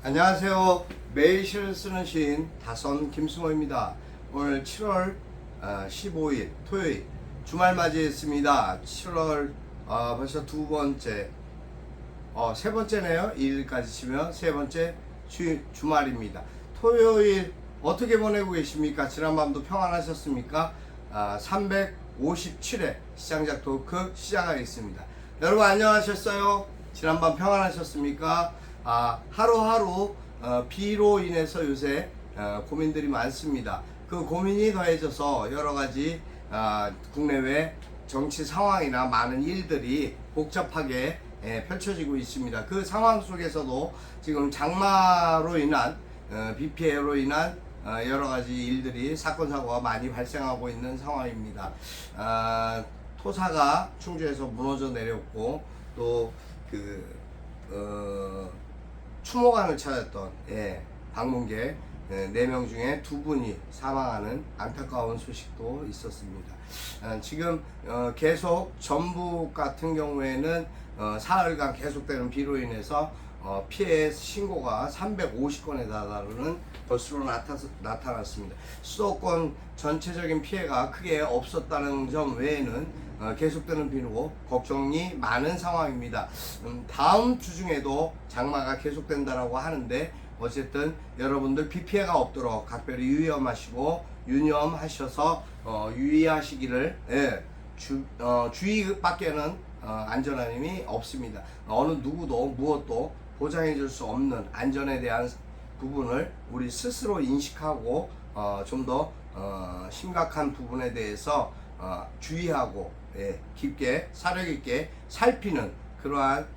안녕하세요. 매일 시를 쓰는 시인 다선 김승호입니다. 오늘 7월 15일 토요일 주말 맞이했습니다. 7월 벌써 두 번째, 세 번째네요. 2일까지 치면 세 번째 주말입니다. 토요일 어떻게 보내고 계십니까? 지난밤도 평안하셨습니까? 357회 시장작 토크 시작하겠습니다. 여러분 안녕하셨어요? 지난밤 평안하셨습니까? 하루하루 비로 인해서 요새 고민들이 많습니다. 그 고민이 더해져서 여러가지 국내외 정치 상황이나 많은 일들이 복잡하게 펼쳐지고 있습니다. 그 상황 속에서도 지금 장마로 인한 비 피해로 인한 여러가지 일들이 사건 사고가 많이 발생하고 있는 상황입니다. 토사가 충주에서 무너져 내렸고 또 추모관을 찾았던 방문객 4명 중에 2분이 사망하는 안타까운 소식도 있었습니다. 지금 계속 전북 같은 경우에는 사흘간 계속되는 비로 인해서 피해 신고가 350건에 달하는 것으로 나타났습니다. 수도권 전체적인 피해가 크게 없었다는 점 외에는 계속되는 비로 걱정이 많은 상황입니다. 다음 주 중에도 장마가 계속된다라고 하는데 어쨌든 여러분들 비 피해가 없도록 각별히 유념하셔서 유의하시기를 주의밖에는 안전한 힘이 없습니다. 어느 누구도 무엇도 보장해 줄 수 없는 안전에 대한 부분을 우리 스스로 인식하고 좀 더 심각한 부분에 대해서 주의하고 깊게 사력 있게 살피는 그러한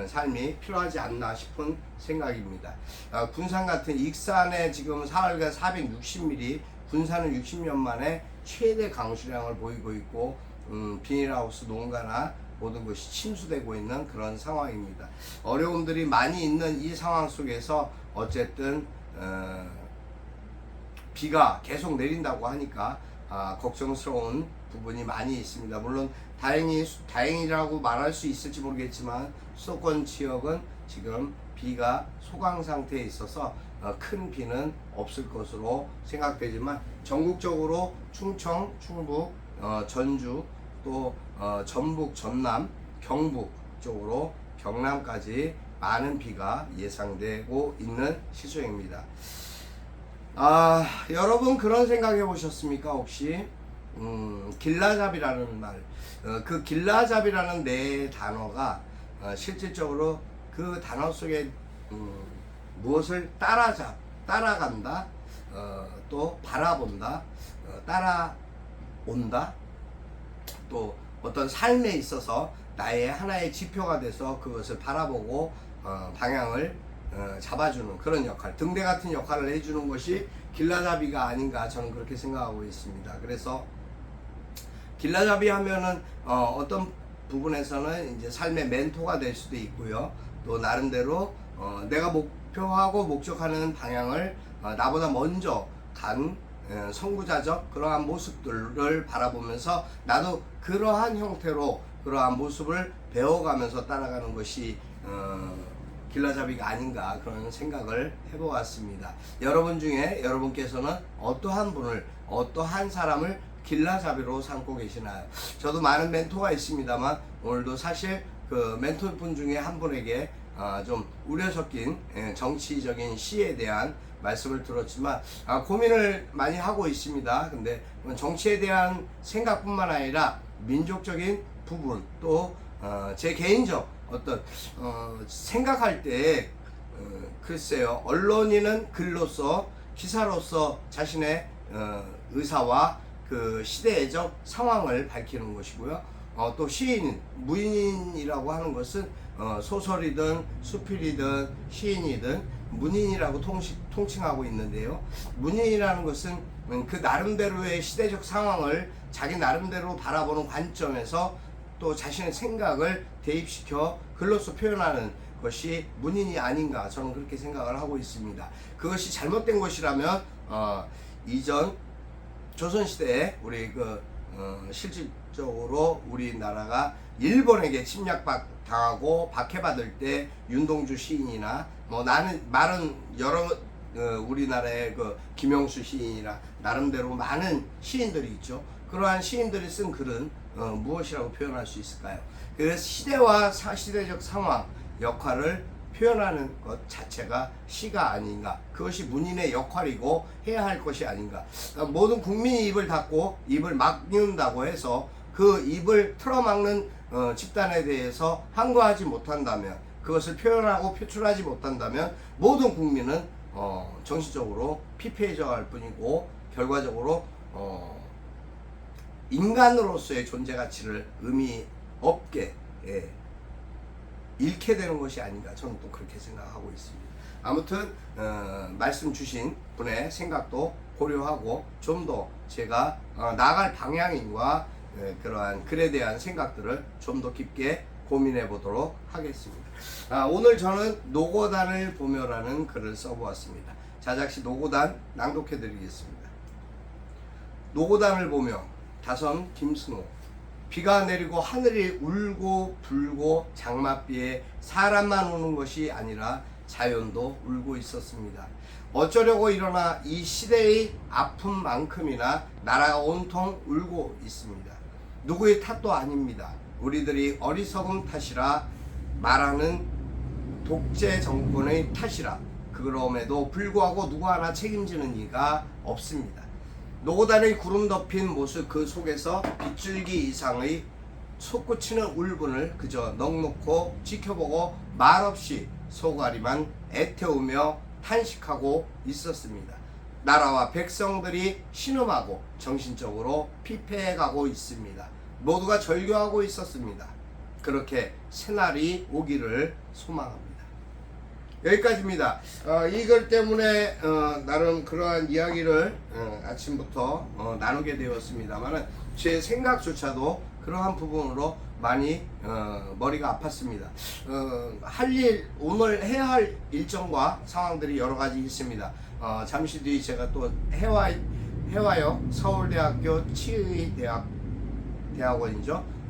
삶이 필요하지 않나 싶은 생각입니다. 군산 같은 익산에 지금 사흘간 460mm, 군산은 60년 만에 최대 강수량을 보이고 있고 비닐하우스 농가나 모든 것이 침수되고 있는 그런 상황입니다. 어려움들이 많이 있는 이 상황 속에서 어쨌든 비가 계속 내린다고 하니까 걱정스러운 부분이 많이 있습니다. 물론 다행이라고 말할 수 있을지 모르겠지만 수도권 지역은 지금 비가 소강 상태에 있어서 큰 비는 없을 것으로 생각되지만 전국적으로 충청, 충북, 전주 또 전북, 전남, 경북 쪽으로 경남까지 많은 비가 예상되고 있는 시점입니다. 여러분 그런 생각 해보셨습니까? 혹시 길라잡이라는 말, 그 길라잡이라는 네 단어가 실질적으로 그 단어 속에 무엇을 따라간다, 또 바라본다, 따라온다, 또 어떤 삶에 있어서 나의 하나의 지표가 돼서 그것을 바라보고 방향을 잡아주는 그런 역할, 등대 같은 역할을 해주는 것이 길라잡이가 아닌가 저는 그렇게 생각하고 있습니다. 그래서 길라잡이 하면은 어떤 부분에서는 이제 삶의 멘토가 될 수도 있고요. 또 나름대로 내가 목표하고 목적하는 방향을 나보다 먼저 간 선구자적 그러한 모습들을 바라보면서 나도 그러한 형태로 그러한 모습을 배워가면서 따라가는 것이 길라잡이가 아닌가 그런 생각을 해보았습니다. 여러분 중에 여러분께서는 어떠한 분을, 어떠한 사람을 길라잡이로 삼고 계시나요? 저도 많은 멘토가 있습니다만 오늘도 사실 그 멘토분 중에 한 분에게 좀 우려 섞인 정치적인 시에 대한 말씀을 들었지만 고민을 많이 하고 있습니다. 근데 정치에 대한 생각뿐만 아니라 민족적인 부분 또 제 개인적 어떤 생각할 때 글쎄요, 언론인은 글로서 기사로서 자신의 의사와 그 시대적 상황을 밝히는 것이고요. 또 시인, 무인이라고 하는 것은 소설이든 수필이든 시인이든 문인이라고 통칭하고 있는데요. 문인이라는 것은 그 나름대로의 시대적 상황을 자기 나름대로 바라보는 관점에서 또 자신의 생각을 대입시켜 글로서 표현하는 것이 문인이 아닌가 저는 그렇게 생각을 하고 있습니다. 그것이 잘못된 것이라면 이전 조선시대에 우리 실질적으로 우리나라가 일본에게 당하고 박해받을 때 윤동주 시인이나 뭐 나는 말은 여러 우리나라의 그 김영수 시인이나 나름대로 많은 시인들이 있죠. 그러한 시인들이 쓴 글은 무엇이라고 표현할 수 있을까요? 그래서 시대와 시대적 상황, 역할을 표현하는 것 자체가 시가 아닌가. 그것이 문인의 역할이고 해야 할 것이 아닌가. 그러니까 모든 국민이 입을 닫고 입을 막는다고 해서 그 입을 틀어막는 집단에 대해서 항거하지 못한다면, 그것을 표현하고 표출하지 못한다면 모든 국민은 정신적으로 피폐해져 갈 뿐이고 결과적으로 인간으로서의 존재 가치를 의미 없게 잃게 되는 것이 아닌가, 저는 또 그렇게 생각하고 있습니다. 아무튼 말씀 주신 분의 생각도 고려하고 좀 더 제가 나아갈 방향인과 그러한 글에 대한 생각들을 좀 더 깊게 고민해 보도록 하겠습니다. 오늘 저는 노고단을 보며라는 글을 써보았습니다. 자작시 노고단 낭독해 드리겠습니다. 노고단을 보며. 다선 김승호. 비가 내리고 하늘이 울고 불고 장맛비에 사람만 우는 것이 아니라 자연도 울고 있었습니다. 어쩌려고 일어나 이 시대의 아픔만큼이나 나라가 온통 울고 있습니다. 누구의 탓도 아닙니다. 우리들이 어리석음 탓이라 말하는 독재 정권의 탓이라. 그럼에도 불구하고 누구 하나 책임지는 이가 없습니다. 노고단의 구름 덮인 모습 그 속에서 빗줄기 이상의 솟구치는 울분을 그저 넋놓고 지켜보고 말없이 소가리만 애태우며 탄식하고 있었습니다. 나라와 백성들이 신음하고 정신적으로 피폐해가고 있습니다. 모두가 절규하고 있었습니다. 그렇게 새날이 오기를 소망합니다. 여기까지입니다. 이 글 때문에 나름 그러한 이야기를 아침부터 나누게 되었습니다만 제 생각조차도 그러한 부분으로 많이 머리가 아팠습니다. 오늘 해야 할 일정과 상황들이 여러 가지 있습니다. 잠시 뒤 제가 또 해화역 서울대학교 치의대학원이죠.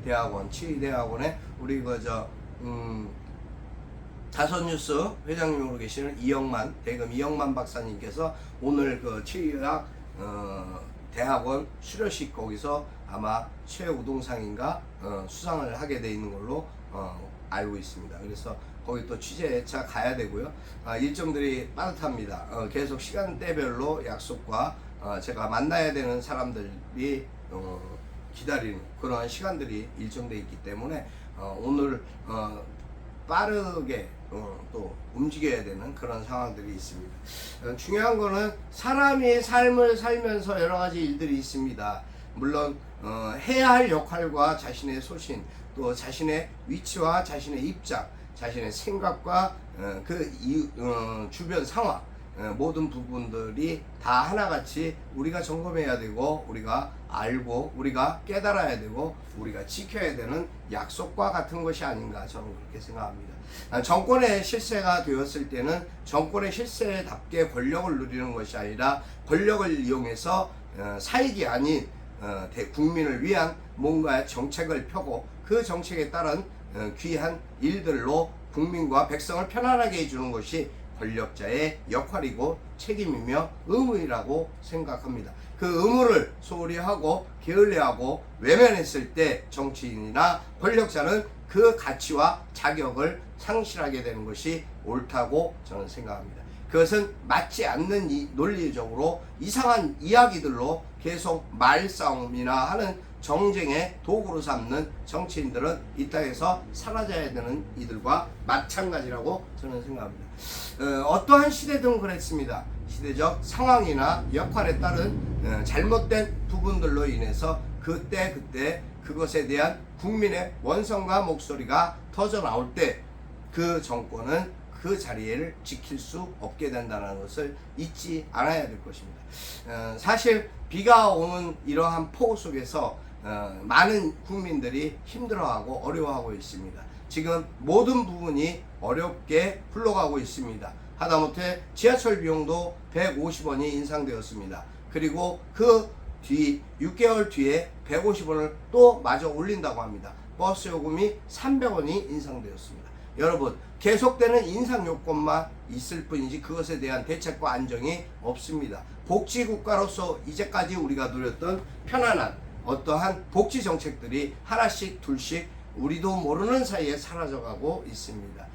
대학원 치의대학원에 우리 다선뉴스 회장님으로 계시는 대금 이영만 박사님께서 오늘 그 치의학 대학원 수료식 거기서 아마 최우동상인가 수상을 하게 돼 있는 걸로 알고 있습니다. 그래서 거기 또 취재차 가야 되고요. 일정들이 빠듯합니다. 계속 시간대별로 약속과 제가 만나야 되는 사람들이 기다리는 그러한 시간들이 일정돼 있기 때문에 오늘 빠르게 또 움직여야 되는 그런 상황들이 있습니다. 중요한 거는 사람이 삶을 살면서 여러 가지 일들이 있습니다. 물론 해야 할 역할과 자신의 소신, 또 자신의 위치와 자신의 입장, 자신의 생각과 주변 상황, 모든 부분들이 다 하나같이 우리가 점검해야 되고 우리가 알고 우리가 깨달아야 되고 우리가 지켜야 되는 약속과 같은 것이 아닌가, 저는 그렇게 생각합니다. 정권의 실세가 되었을 때는 정권의 실세답게 권력을 누리는 것이 아니라 권력을 이용해서 사익이 아닌 국민을 위한 뭔가 정책을 펴고 그 정책에 따른 귀한 일들로 국민과 백성을 편안하게 해주는 것이 권력자의 역할이고 책임이며 의무이라고 생각합니다. 그 의무를 소홀히 하고 게을리하고 외면했을 때 정치인이나 권력자는 그 가치와 자격을 상실하게 되는 것이 옳다고 저는 생각합니다. 그것은 맞지 않는 논리적으로 이상한 이야기들로 계속 말싸움이나 하는 정쟁의 도구로 삼는 정치인들은 이 땅에서 사라져야 되는 이들과 마찬가지라고 저는 생각합니다. 어떠한 시대든 그랬습니다. 시대적 상황이나 역할에 따른 잘못된 부분들로 인해서 그때 그것에 대한 국민의 원성과 목소리가 터져 나올 때 그 정권은 그 자리를 지킬 수 없게 된다는 것을 잊지 않아야 될 것입니다. 사실 비가 오는 이러한 폭우 속에서 많은 국민들이 힘들어하고 어려워하고 있습니다. 지금 모든 부분이 어렵게 흘러가고 있습니다. 하다못해 지하철 비용도 150원이 인상되었습니다. 그리고 그 뒤 6개월 뒤에 150원을 또 마저 올린다고 합니다. 버스 요금이 300원이 인상되었습니다. 여러분, 계속되는 인상 요건만 있을 뿐이지 그것에 대한 대책과 안정이 없습니다. 복지국가로서 이제까지 우리가 누렸던 편안한 어떠한 복지 정책들이 하나씩 둘씩 우리도 모르는 사이에 사라져가고 있습니다.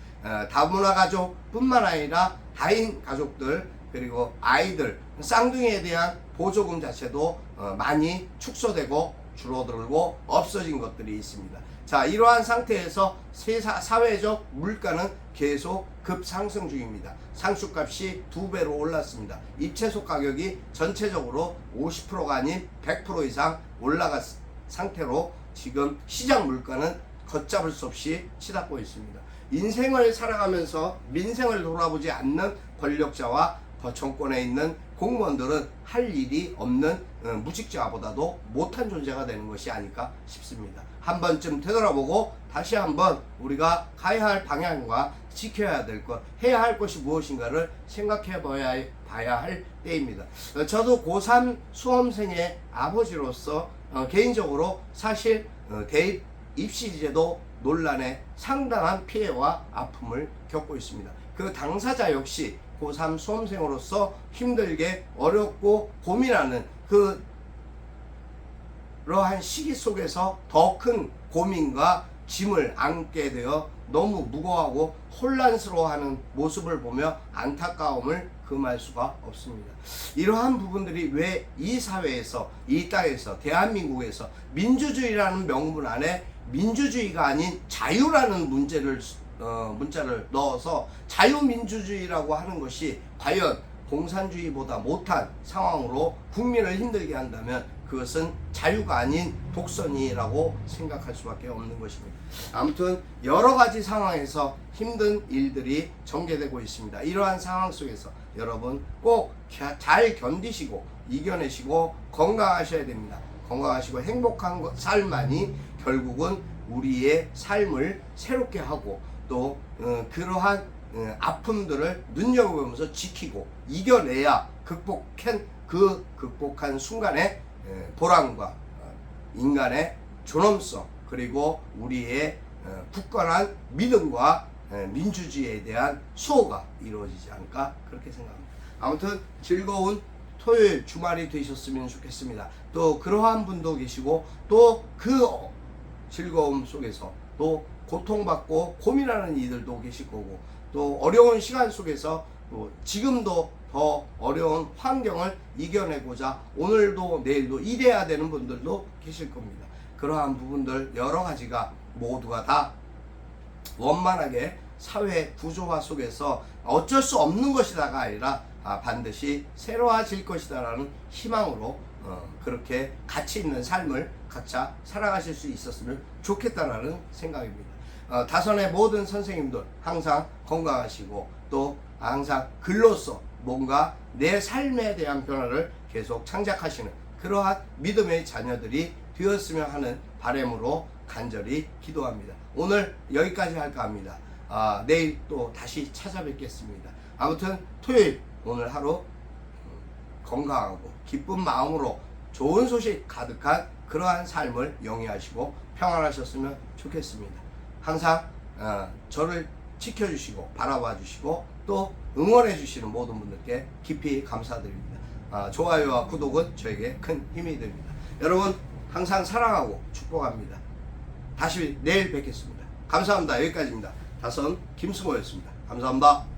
다문화 가족뿐만 아니라 다인 가족들 그리고 아이들 쌍둥이에 대한 보조금 자체도 많이 축소되고 줄어들고 없어진 것들이 있습니다. 자, 이러한 상태에서 사회적 물가는 계속 급상승 중입니다. 상수값이 2배로 올랐습니다. 입채소 가격이 전체적으로 50%가 아닌 100% 이상 올라간 상태로 지금 시장 물가는 걷잡을 수 없이 치닫고 있습니다. 인생을 살아가면서 민생을 돌아보지 않는 권력자와 정권에 있는 공무원들은 할 일이 없는 무직자보다도 못한 존재가 되는 것이 아닐까 싶습니다. 한 번쯤 되돌아보고 다시 한번 우리가 가야 할 방향과 지켜야 될 것, 해야 할 것이 무엇인가를 생각해 봐야 할 때입니다. 저도 고3 수험생의 아버지로서 개인적으로 사실 대입 입시제도 논란에 상당한 피해와 아픔을 겪고 있습니다. 그 당사자 역시 고3 수험생으로서 힘들게 어렵고 고민하는 그러한 시기 속에서 더 큰 고민과 짐을 안게 되어 너무 무거워하고 혼란스러워하는 모습을 보며 안타까움을 금할 수가 없습니다. 이러한 부분들이 왜 이 사회에서, 이 땅에서, 대한민국에서 민주주의라는 명분 안에 민주주의가 아닌 자유라는 문자를 넣어서 자유민주주의라고 하는 것이 과연 공산주의보다 못한 상황으로 국민을 힘들게 한다면 그것은 자유가 아닌 독선이라고 생각할 수밖에 없는 것입니다. 아무튼 여러 가지 상황에서 힘든 일들이 전개되고 있습니다. 이러한 상황 속에서 여러분 꼭 잘 견디시고 이겨내시고 건강하셔야 됩니다. 건강하시고 행복한 삶만이 결국은 우리의 삶을 새롭게 하고 또 그러한 아픔들을 눈여겨보면서 지키고 이겨내야 극복한 순간에 보람과 인간의 존엄성 그리고 우리의 굳건한 믿음과 민주주의에 대한 수호가 이루어지지 않을까 그렇게 생각합니다. 아무튼 즐거운 토요일 주말이 되셨으면 좋겠습니다. 또 그러한 분도 계시고 또 그 즐거움 속에서 또 고통받고 고민하는 이들도 계실 거고 또 어려운 시간 속에서 또 지금도 더 어려운 환경을 이겨내고자 오늘도 내일도 일해야 되는 분들도 계실 겁니다. 그러한 부분들 여러 가지가 모두가 다 원만하게 사회 구조화 속에서 어쩔 수 없는 것이다가 아니라 반드시 새로워질 것이다라는 희망으로 그렇게 가치 있는 삶을 각자 살아가실 수 있었으면 좋겠다라는 생각입니다. 다선의 모든 선생님들 항상 건강하시고 또 항상 글로써 뭔가 내 삶에 대한 변화를 계속 창작하시는 그러한 믿음의 자녀들이 되었으면 하는 바람으로 간절히 기도합니다. 오늘 여기까지 할까 합니다. 내일 또 다시 찾아뵙겠습니다. 아무튼 토요일 오늘 하루 건강하고 기쁜 마음으로 좋은 소식 가득한 그러한 삶을 영위하시고 평안하셨으면 좋겠습니다. 항상 저를 지켜주시고 바라봐 주시고 또 응원해 주시는 모든 분들께 깊이 감사드립니다. 좋아요와 구독은 저에게 큰 힘이 됩니다. 여러분 항상 사랑하고 축복합니다. 다시 내일 뵙겠습니다. 감사합니다. 여기까지입니다. 다선 김승호였습니다. 감사합니다.